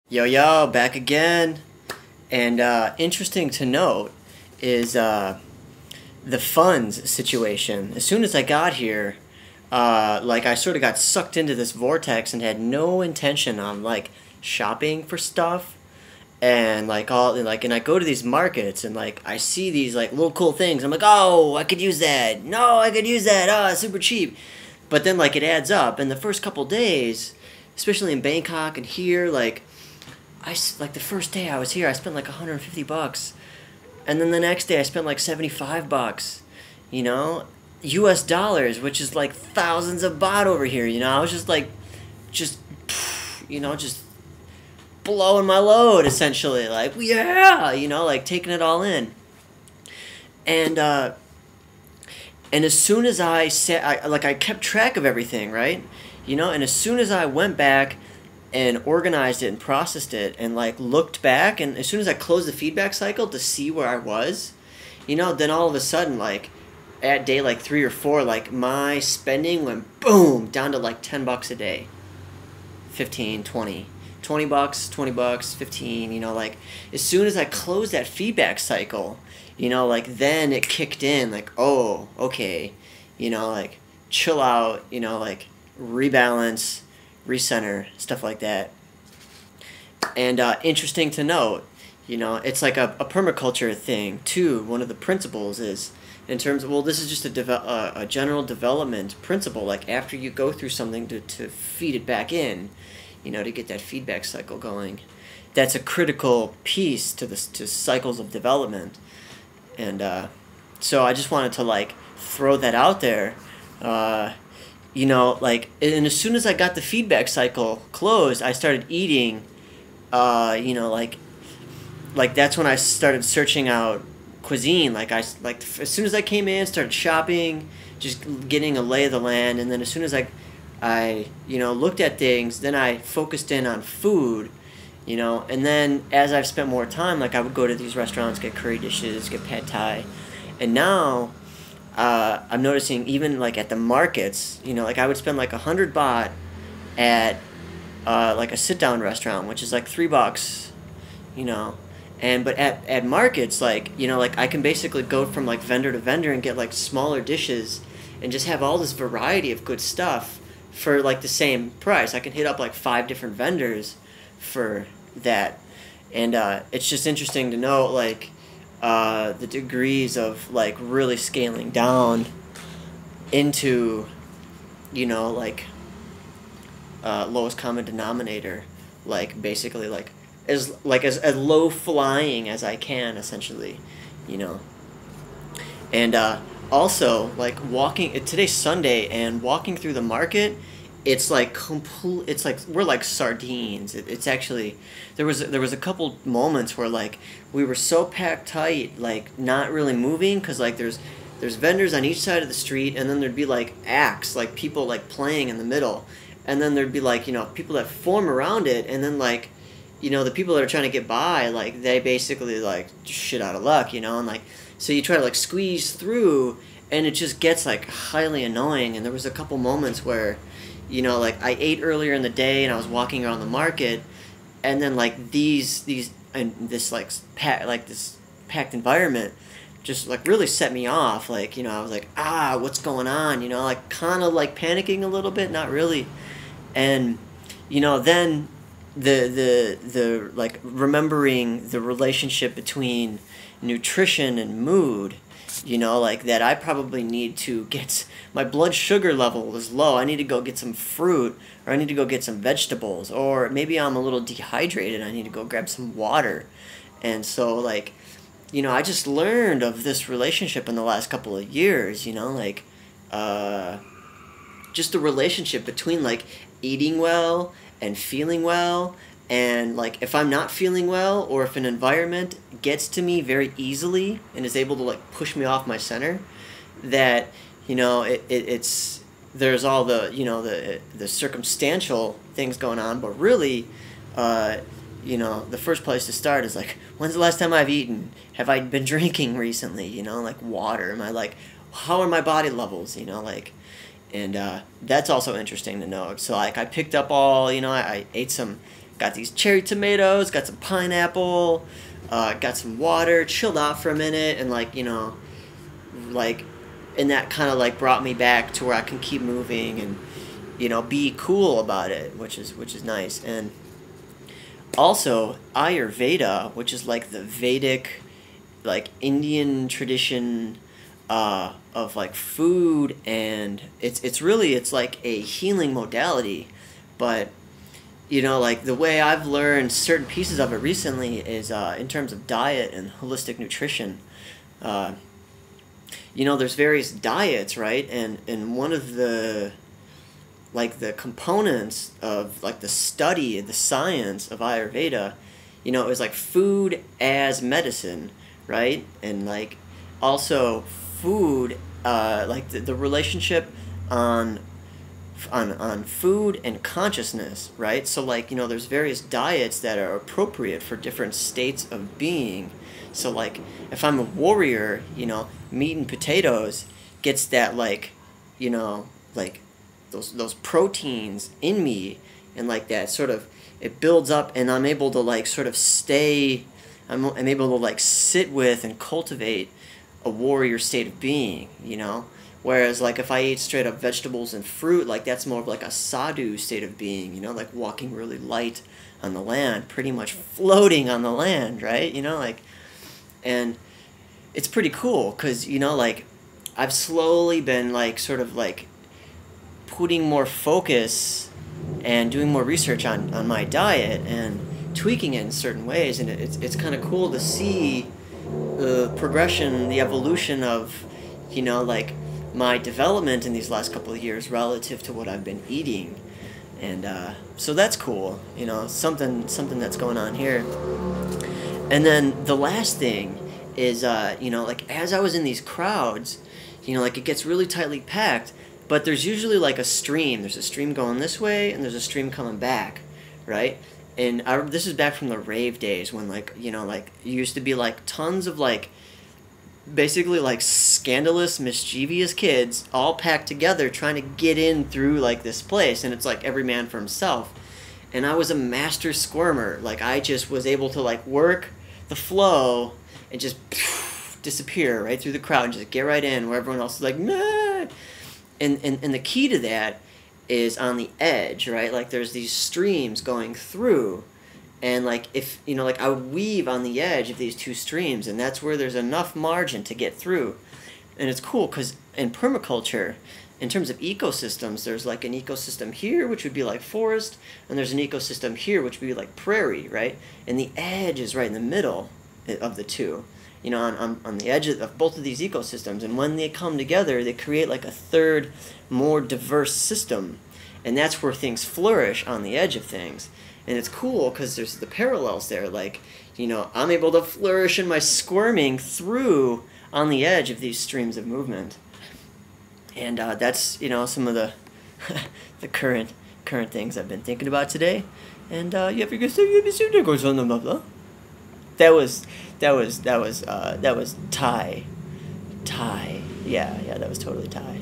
Yo, yo, back again. And interesting to note is the funds situation. As soon as I got here, like I sort of got sucked into this vortex and had no intention on like shopping for stuff. And and I go to these markets and like I see these like little cool things. I'm like, oh, I could use that. No, I could use that. Oh, it's super cheap. But then like it adds up. And the first couple days, especially in Bangkok and here, like the first day I was here, I spent like $150, and then the next day I spent like $75. You know, U.S. dollars, which is like thousands of baht over here. You know, I was just like, just, just blowing my load essentially. Like, yeah, like taking it all in. And and as soon as I kept track of everything, right? And as soon as I went back and organized it and processed it and like looked back, and as soon as I closed the feedback cycle to see where I was, then all of a sudden, like at day like 3 or 4, like my spending went boom down to like $10 a day, 15, 20 bucks, 20 bucks, 15, like as soon as I closed that feedback cycle, like then it kicked in, like, oh, okay, like chill out, like rebalance, recenter, stuff like that. And interesting to note, it's like a permaculture thing too. One of the principles is in terms of, well, this is just a general development principle. Like after you go through something to feed it back in, to get that feedback cycle going. That's a critical piece to cycles of development. And so I just wanted to like throw that out there. And as soon as I got the feedback cycle closed, I started eating, like that's when I started searching out cuisine. As soon as I came in, started shopping, just getting a lay of the land, and then as soon as I looked at things, then I focused in on food, and then as I've spent more time, like I would go to these restaurants, get curry dishes, get pad thai, and now I'm noticing even like at the markets, like I would spend like 100 baht at like a sit down restaurant, which is like $3, but at markets, like like I can basically go from like vendor to vendor and get like smaller dishes and just have all this variety of good stuff for like the same price. I can hit up like 5 different vendors for that, and it's just interesting to know like the degrees of like really scaling down into like lowest common denominator, like basically like as low flying as I can essentially, and also like walking, today's Sunday, and walking through the market, it's like complete, it's like we're like sardines. It's actually, there was a couple moments where like we were so packed tight, like not really moving, because like there's vendors on each side of the street, and then there'd be like acts, like people like playing in the middle, and then there'd be like people that form around it, and then like the people that are trying to get by, like they basically like shit out of luck, and like so you try to like squeeze through, and it just gets like highly annoying. And there was a couple moments where like I ate earlier in the day and I was walking around the market, and then like these and this like this packed environment just like really set me off. Like I was like, what's going on, like kind of like panicking a little bit, not really. And then the like remembering the relationship between nutrition and mood, like that I probably need to get, my blood sugar level is low, I need to go get some fruit, or I need to go get some vegetables, or maybe I'm a little dehydrated, I need to go grab some water. And so like I just learned of this relationship in the last couple of years, like just the relationship between like eating well and feeling well. And like if I'm not feeling well, or if an environment gets to me very easily and is able to like push me off my center, that it's there's all the the circumstantial things going on, but really the first place to start is like, when's the last time I've eaten? Have I been drinking recently? Like water, am I like, how are my body levels? Like, and that's also interesting to note. So like I picked up all, I ate some got these cherry tomatoes, got some pineapple, got some water, chilled out for a minute, and like, you know, like, and that kind of like brought me back to where I can keep moving and, you know, be cool about it, which is nice. And also Ayurveda, which is like the Vedic, like Indian tradition of like food, and it's really, it's like a healing modality, but you know, like the way I've learned certain pieces of it recently is in terms of diet and holistic nutrition. You know, there's various diets, right? And one of the, like, the components of like the study, the science of Ayurveda, you know, it was like food as medicine, right? And like also food, like the relationship on food and consciousness, right? So like, you know, there's various diets that are appropriate for different states of being. So like if I'm a warrior, you know, meat and potatoes gets that, like, you know, like those proteins in me, and like that sort of, it builds up, and I'm able to like sort of stay, I'm able to like sit with and cultivate a warrior state of being, you know. Whereas like if I eat straight up vegetables and fruit, like that's more of like a sadhu state of being, you know, like walking really light on the land, pretty much floating on the land, right? You know, like, and it's pretty cool because, you know, like I've slowly been like sort of like putting more focus and doing more research on my diet and tweaking it in certain ways, and it's kind of cool to see the progression, the evolution of, you know, like my development in these last couple of years relative to what I've been eating. And so that's cool, you know, something that's going on here. And then the last thing is, you know, like as I was in these crowds, you know, like it gets really tightly packed, but there's usually like a stream. There's a stream going this way, and there's a stream coming back, right? And this is back from the rave days when, like, you know, like it used to be like tons of like basically like scandalous, mischievous kids all packed together trying to get in through like this place, and it's like every man for himself. And I was a master squirmer. Like I just was able to like work the flow and just disappear right through the crowd and just get right in where everyone else is like, nah. And the key to that is on the edge, right? Like there's these streams going through, and like if, you know, like I would weave on the edge of these two streams, and that's where there's enough margin to get through. And it's cool because in permaculture, in terms of ecosystems, there's like an ecosystem here which would be like forest, and there's an ecosystem here which would be like prairie, right? And the edge is right in the middle of the two, you know, on the edge of both of these ecosystems. And when they come together, they create like a third, more diverse system, and that's where things flourish, on the edge of things. And it's cool because there's the parallels there. Like, you know, I'm able to flourish in my squirming through on the edge of these streams of movement. And that's, you know, some of the the current things I've been thinking about today. And you have to that was Thai. Yeah, that was totally Thai.